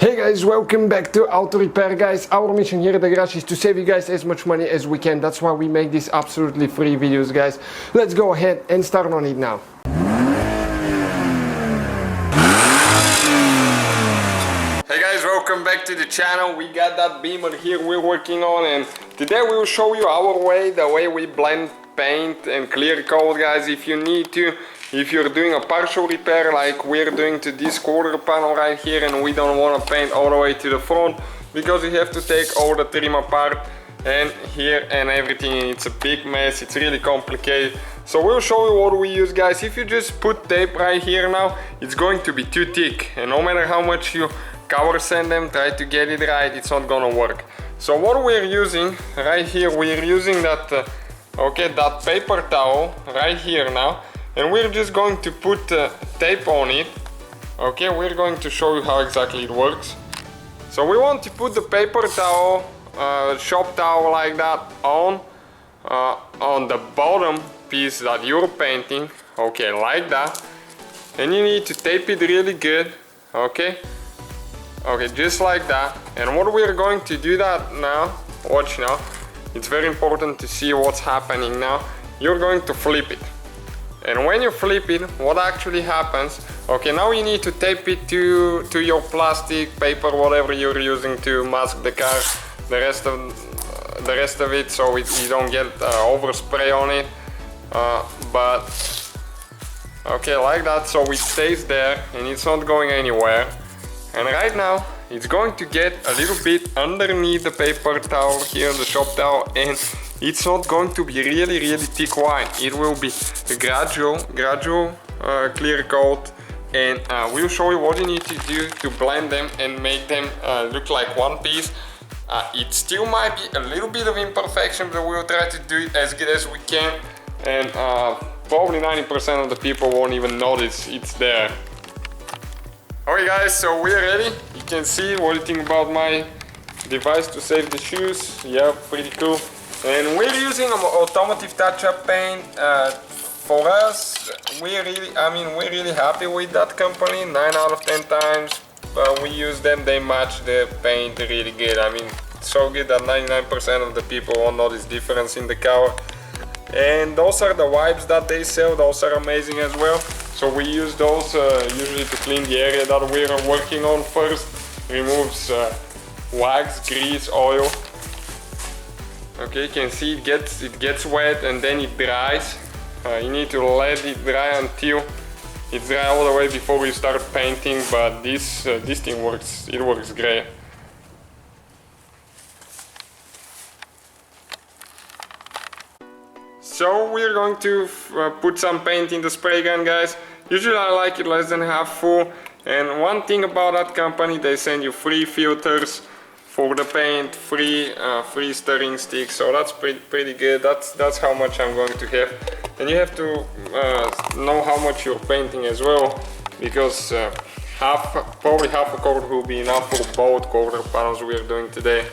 Hey guys, welcome back to Auto Repair. Guys, our mission here at the garage is to save you guys as much money as we can. That's why we make these absolutely free videos, guys. Let's go ahead and start on it now. Hey guys, welcome back to the channel. We got that Beamer here we're working on, and today we will show you our way, the way we blend paint and clear coat, guys. If you need to, if you're doing a partial repair like we're doing to this quarter panel right here, and we don't want to paint all the way to the front because you have to take all the trim apart and here and everything, and it's a big mess, it's really complicated. So we'll show you what we use, guys. If you just put tape right here now, it's going to be too thick, and no matter how much you cover sand them, try to get it right, it's not gonna work. So what we're using right here, we're using that that paper towel right here now, and we're just going to put tape on it. Okay, we're going to show you how exactly it works. So we want to put the paper towel, shop towel like that on the bottom piece that you're painting, okay, like that, and you need to tape it really good, okay, just like that. And what we're going to do that now, watch now, it's very important to see what's happening now. You're going to flip it, and when you flip it, what actually happens, okay, now you need to tape it to your plastic, paper, whatever you're using to mask the car, the rest of it, so you don't get overspray on it, but okay, like that, so it stays there and it's not going anywhere. And right now it's going to get a little bit underneath the paper towel here, the shop towel, and it's not going to be really thick white. It will be a gradual clear coat, and we'll show you what you need to do to blend them and make them look like one piece. It still might be a little bit of imperfection, but we'll try to do it as good as we can, and probably 90% of the people won't even notice it's there. Okay guys, so we're ready. You can see what you think about my device to save the shoes. Yeah, pretty cool. And we're using an automotive touch-up paint. For us, we're really happy with that company. 9 out of 10 times we use them, they match the paint really good. I mean, so good that 99% of the people won't notice difference in the car. And those are the wipes that they sell, those are amazing as well. So we use those usually to clean the area that we're working on first. Removes wax, grease, oil. Okay, you can see it gets wet and then it dries. You need to let it dry until it's dry all the way before you start painting, but this thing works, it works great. So we're going to put some paint in the spray gun, guys. Usually I like it less than half full, and one thing about that company, they send you free filters for the paint, free stirring sticks, so that's pretty good. That's how much I'm going to have, and you have to know how much you're painting as well, because probably half a quart will be enough for both quarter panels we're doing today.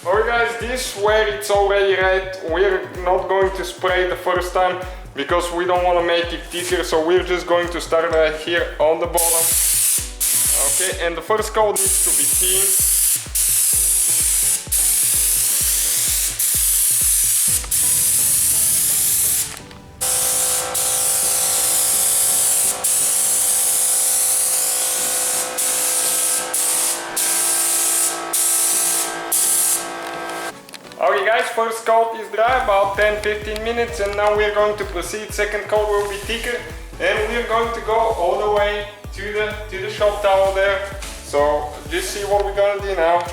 Alright guys, this where it's already red, we're not going to spray the first time because we don't want to make it thicker, so we're just going to start right here on the bottom. Okay, and the first coat needs to be clean. Okay guys, first coat is dry, about 10-15 minutes, and now we're going to proceed. Second coat will be thicker, and we're going to go all the way to the shop towel there. So just see what we're gonna do now.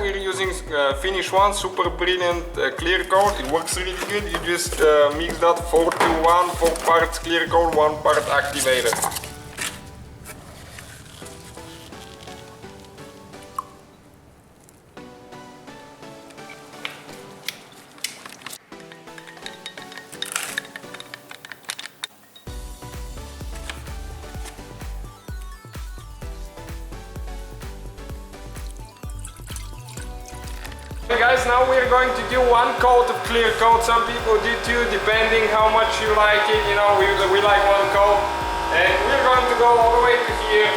we're using Finish 1 Super Brilliant Clear Coat. It works really good. You just mix that 4 to 1, 4 parts clear coat, 1 part activator. Okay guys, now we're going to do 1 coat of clear coat. Some people do 2, depending how much you like it. You know, we like 1 coat. And we're going to go all the way to here.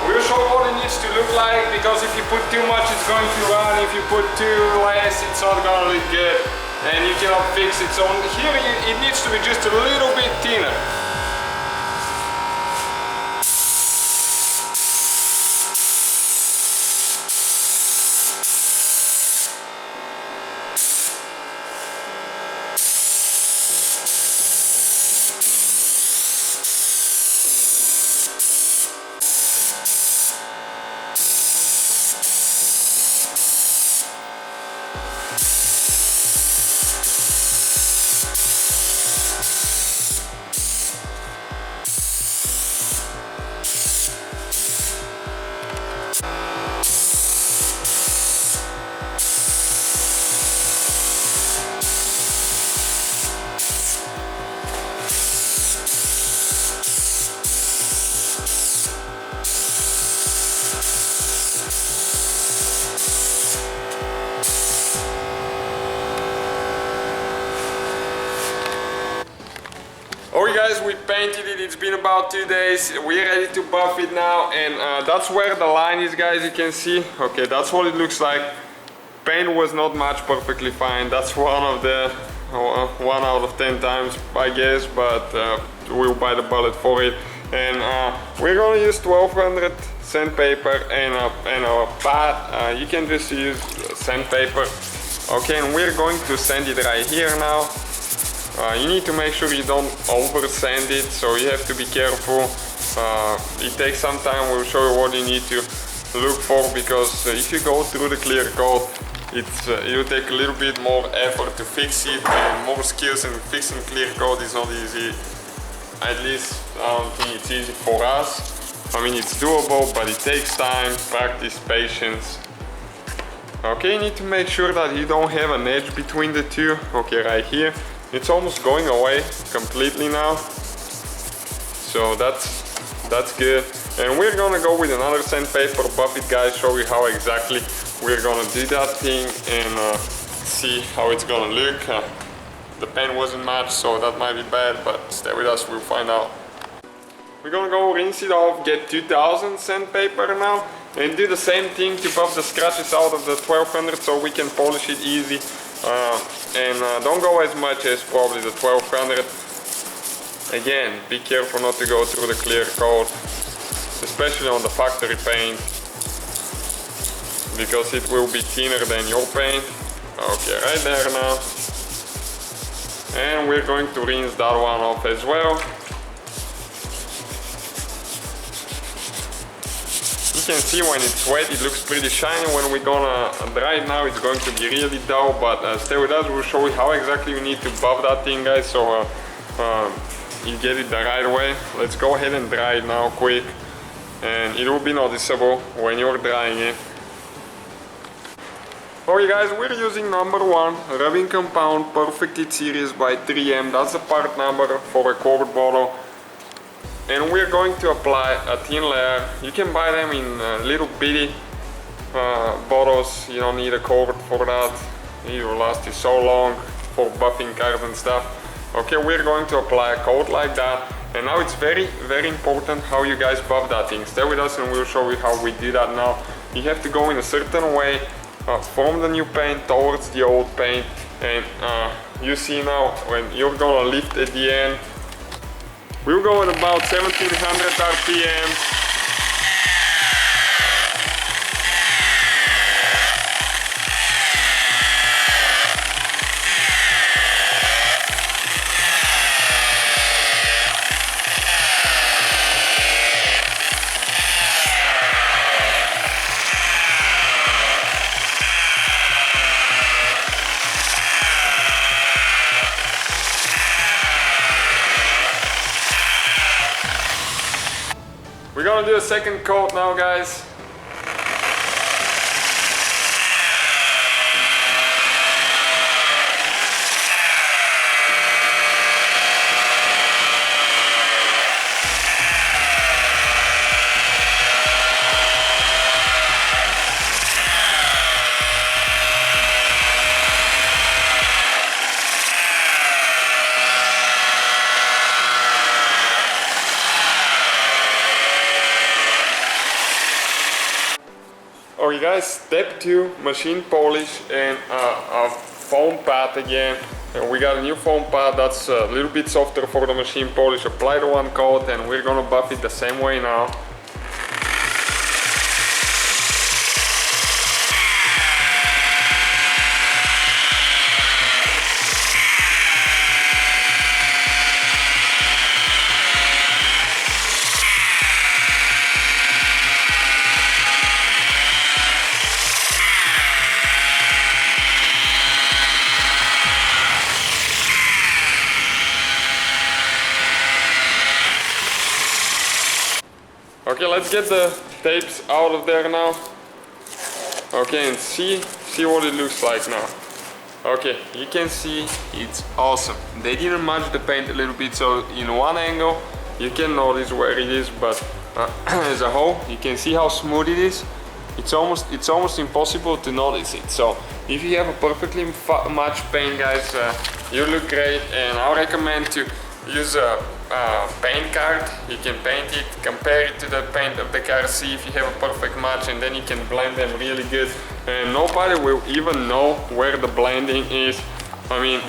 We'll show what it needs to look like, because if you put too much it's going to run. If you put too less it's not going to look good. And you cannot fix it. So here it needs to be just a little bit thinner. Okay guys, we painted it, it's been about 2 days, we're ready to buff it now, and that's where the line is, guys, you can see. Okay, that's what it looks like. Paint was not matched perfectly fine, that's one of the 1 out of 10 times, I guess, but we'll bite the bullet for it. And we're gonna use 1200 sandpaper and a pad. You can just use sandpaper. Okay, and we're going to sand it right here now. You need to make sure you don't over sand it, so you have to be careful. It takes some time. We'll show you what you need to look for, because if you go through the clear coat, it will take a little bit more effort to fix it, and more skills, and fixing clear coat is not easy. At least I don't think it's easy for us. I mean, it's doable, but it takes time, practice, patience. Okay, you need to make sure that you don't have an edge between the two. Okay, right here. It's almost going away completely now, so that's good. And we're gonna go with another sandpaper, buff it, guys, show you how exactly we're gonna do that thing, and see how it's gonna look. The paint wasn't matched, so that might be bad, but stay with us, we'll find out. We're gonna go rinse it off, get 2000 sandpaper now, and do the same thing to buff the scratches out of the 1200 so we can polish it easy. Don't go as much as probably the 1200. Again, be careful not to go through the clear coat, especially on the factory paint, because it will be thinner than your paint. Okay, right there now. And we're going to rinse that one off as well. You can see when it's wet it looks pretty shiny. When we're gonna dry it now it's going to be really dull, but stay with us, we'll show you how exactly you need to buff that thing, guys, so you get it the right way. Let's go ahead and dry it now quick, and it will be noticeable when you're drying it. Okay guys, we're using number 1 rubbing compound Perfect It series by 3M. That's the part number for a quart bottle. And we're going to apply a thin layer. You can buy them in little bitty bottles. You don't need a quart for that. It will last you so long for buffing cars and stuff. Okay, we're going to apply a coat like that. And now it's very, very important how you guys buff that thing. Stay with us and we'll show you how we do that now. You have to go in a certain way from the new paint towards the old paint. And you see now when you're gonna lift at the end, we'll go at about 1700 RPM. do a second coat now, guys. Okay guys, step 2, machine polish and a foam pad again. And we got a new foam pad that's a little bit softer for the machine polish. Apply the one coat and we're gonna buff it the same way now. Okay, let's get the tapes out of there now. Okay, and see what it looks like now. Okay, you can see it's awesome. They didn't match the paint a little bit, so in one angle you can notice where it is, but as a whole you can see how smooth it is. It's almost impossible to notice it. So if you have a perfectly matched paint, guys, you look great. And I recommend to use a paint card. You can paint it, compare it to the paint of the car, see if you have a perfect match, and then you can blend them really good. And nobody will even know where the blending is. I mean,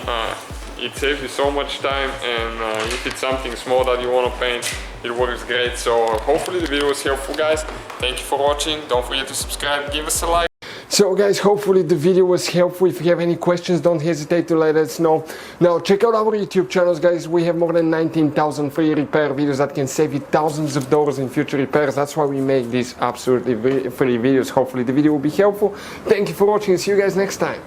it saves you so much time, and if it's something small that you want to paint, it works great. So hopefully the video was helpful, guys. Thank you for watching. Don't forget to subscribe, give us a like. So guys, hopefully the video was helpful. If you have any questions, don't hesitate to let us know. Now check out our YouTube channels, guys. We have more than 19,000 free repair videos that can save you thousands of dollars in future repairs. That's why we make these absolutely free videos. Hopefully the video will be helpful. Thank you for watching. See you guys next time.